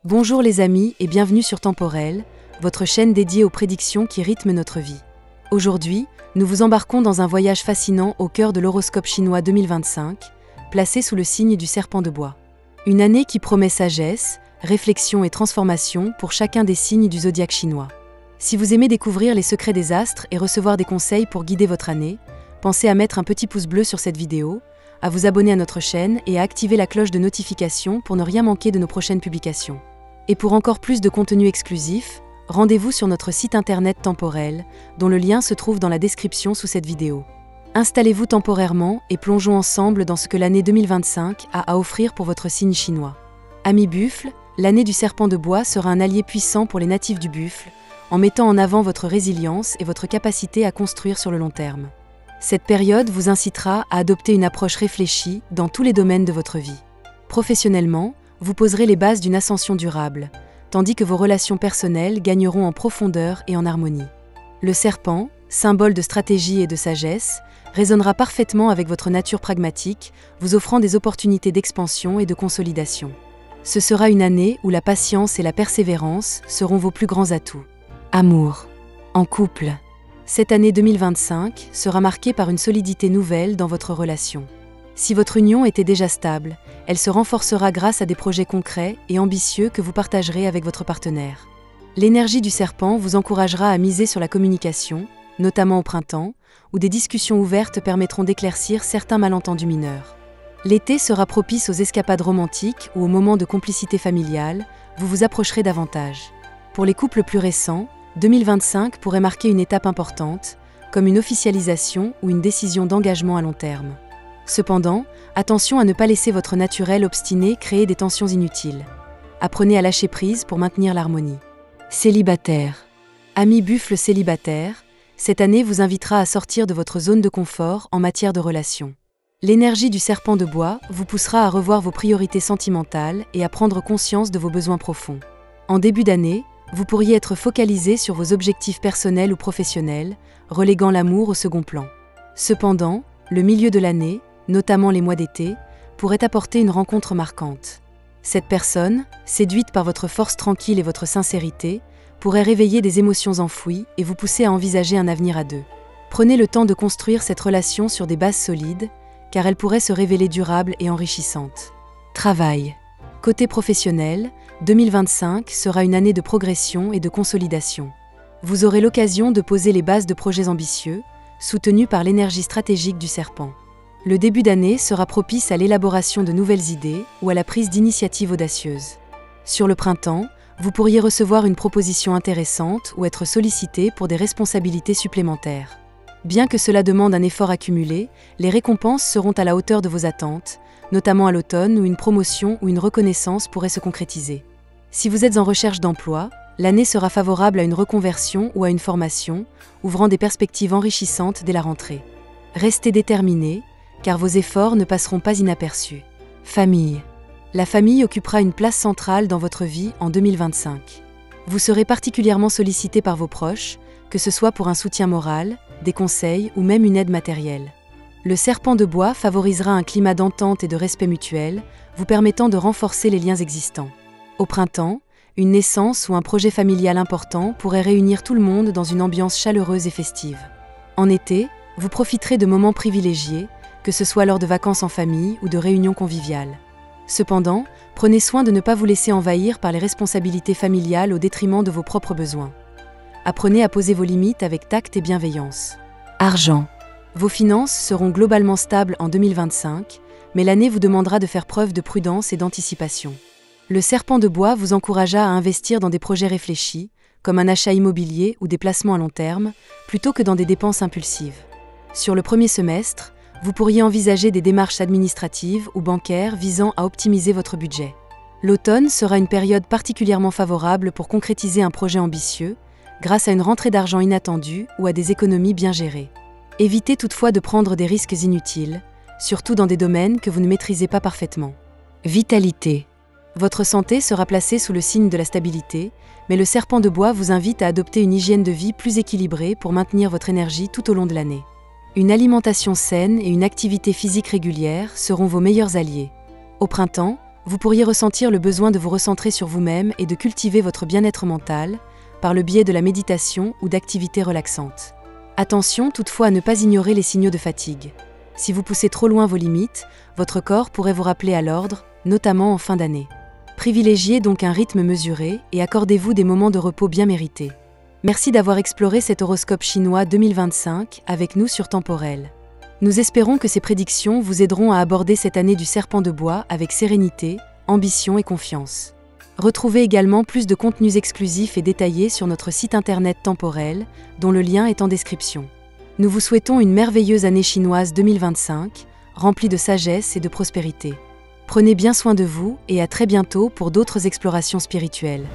Bonjour les amis et bienvenue sur Temporel, votre chaîne dédiée aux prédictions qui rythment notre vie. Aujourd'hui, nous vous embarquons dans un voyage fascinant au cœur de l'horoscope chinois 2025, placé sous le signe du serpent de bois. Une année qui promet sagesse, réflexion et transformation pour chacun des signes du zodiaque chinois. Si vous aimez découvrir les secrets des astres et recevoir des conseils pour guider votre année, pensez à mettre un petit pouce bleu sur cette vidéo, à vous abonner à notre chaîne et à activer la cloche de notification pour ne rien manquer de nos prochaines publications. Et pour encore plus de contenu exclusif, rendez-vous sur notre site internet Temporel, dont le lien se trouve dans la description sous cette vidéo. Installez-vous temporairement et plongeons ensemble dans ce que l'année 2025 a à offrir pour votre signe chinois. Amis buffles, l'année du serpent de bois sera un allié puissant pour les natifs du buffle, en mettant en avant votre résilience et votre capacité à construire sur le long terme. Cette période vous incitera à adopter une approche réfléchie dans tous les domaines de votre vie. Professionnellement, vous poserez les bases d'une ascension durable, tandis que vos relations personnelles gagneront en profondeur et en harmonie. Le serpent, symbole de stratégie et de sagesse, résonnera parfaitement avec votre nature pragmatique, vous offrant des opportunités d'expansion et de consolidation. Ce sera une année où la patience et la persévérance seront vos plus grands atouts. Amour. En couple. Cette année 2025 sera marquée par une solidité nouvelle dans votre relation. Si votre union était déjà stable, elle se renforcera grâce à des projets concrets et ambitieux que vous partagerez avec votre partenaire. L'énergie du serpent vous encouragera à miser sur la communication, notamment au printemps, où des discussions ouvertes permettront d'éclaircir certains malentendus mineurs. L'été sera propice aux escapades romantiques ou aux moments de complicité familiale, vous vous approcherez davantage. Pour les couples plus récents, 2025 pourrait marquer une étape importante, comme une officialisation ou une décision d'engagement à long terme. Cependant, attention à ne pas laisser votre naturel obstiné créer des tensions inutiles. Apprenez à lâcher prise pour maintenir l'harmonie. Célibataire. Amis buffles célibataires, cette année vous invitera à sortir de votre zone de confort en matière de relations. L'énergie du serpent de bois vous poussera à revoir vos priorités sentimentales et à prendre conscience de vos besoins profonds. En début d'année, vous pourriez être focalisé sur vos objectifs personnels ou professionnels, reléguant l'amour au second plan. Cependant, le milieu de l'année, notamment les mois d'été, pourrait apporter une rencontre marquante. Cette personne, séduite par votre force tranquille et votre sincérité, pourrait réveiller des émotions enfouies et vous pousser à envisager un avenir à deux. Prenez le temps de construire cette relation sur des bases solides, car elle pourrait se révéler durable et enrichissante. Travail. Côté professionnel, 2025 sera une année de progression et de consolidation. Vous aurez l'occasion de poser les bases de projets ambitieux, soutenus par l'énergie stratégique du serpent. Le début d'année sera propice à l'élaboration de nouvelles idées ou à la prise d'initiatives audacieuses. Sur le printemps, vous pourriez recevoir une proposition intéressante ou être sollicité pour des responsabilités supplémentaires. Bien que cela demande un effort accumulé, les récompenses seront à la hauteur de vos attentes, notamment à l'automne où une promotion ou une reconnaissance pourrait se concrétiser. Si vous êtes en recherche d'emploi, l'année sera favorable à une reconversion ou à une formation, ouvrant des perspectives enrichissantes dès la rentrée. Restez déterminés, car vos efforts ne passeront pas inaperçus. Famille. La famille occupera une place centrale dans votre vie en 2025. Vous serez particulièrement sollicité par vos proches, que ce soit pour un soutien moral, des conseils ou même une aide matérielle. Le serpent de bois favorisera un climat d'entente et de respect mutuel, vous permettant de renforcer les liens existants. Au printemps, une naissance ou un projet familial important pourrait réunir tout le monde dans une ambiance chaleureuse et festive. En été, vous profiterez de moments privilégiés, que ce soit lors de vacances en famille ou de réunions conviviales. Cependant, prenez soin de ne pas vous laisser envahir par les responsabilités familiales au détriment de vos propres besoins. Apprenez à poser vos limites avec tact et bienveillance. Argent. Vos finances seront globalement stables en 2025, mais l'année vous demandera de faire preuve de prudence et d'anticipation. Le serpent de bois vous encouragera à investir dans des projets réfléchis, comme un achat immobilier ou des placements à long terme, plutôt que dans des dépenses impulsives. Sur le premier semestre, vous pourriez envisager des démarches administratives ou bancaires visant à optimiser votre budget. L'automne sera une période particulièrement favorable pour concrétiser un projet ambitieux, grâce à une rentrée d'argent inattendue ou à des économies bien gérées. Évitez toutefois de prendre des risques inutiles, surtout dans des domaines que vous ne maîtrisez pas parfaitement. Vitalité. Votre santé sera placée sous le signe de la stabilité, mais le serpent de bois vous invite à adopter une hygiène de vie plus équilibrée pour maintenir votre énergie tout au long de l'année. Une alimentation saine et une activité physique régulière seront vos meilleurs alliés. Au printemps, Vous pourriez ressentir le besoin de vous recentrer sur vous-même et de cultiver votre bien-être mental par le biais de la méditation ou d'activités relaxantes. Attention toutefois à ne pas ignorer les signaux de fatigue. Si vous poussez trop loin vos limites, votre corps pourrait vous rappeler à l'ordre, notamment en fin d'année. Privilégiez donc un rythme mesuré et accordez-vous des moments de repos bien mérités. Merci d'avoir exploré cet horoscope chinois 2025 avec nous sur Temporel. Nous espérons que ces prédictions vous aideront à aborder cette année du serpent de bois avec sérénité, ambition et confiance. Retrouvez également plus de contenus exclusifs et détaillés sur notre site internet Temporel, dont le lien est en description. Nous vous souhaitons une merveilleuse année chinoise 2025, remplie de sagesse et de prospérité. Prenez bien soin de vous et à très bientôt pour d'autres explorations spirituelles.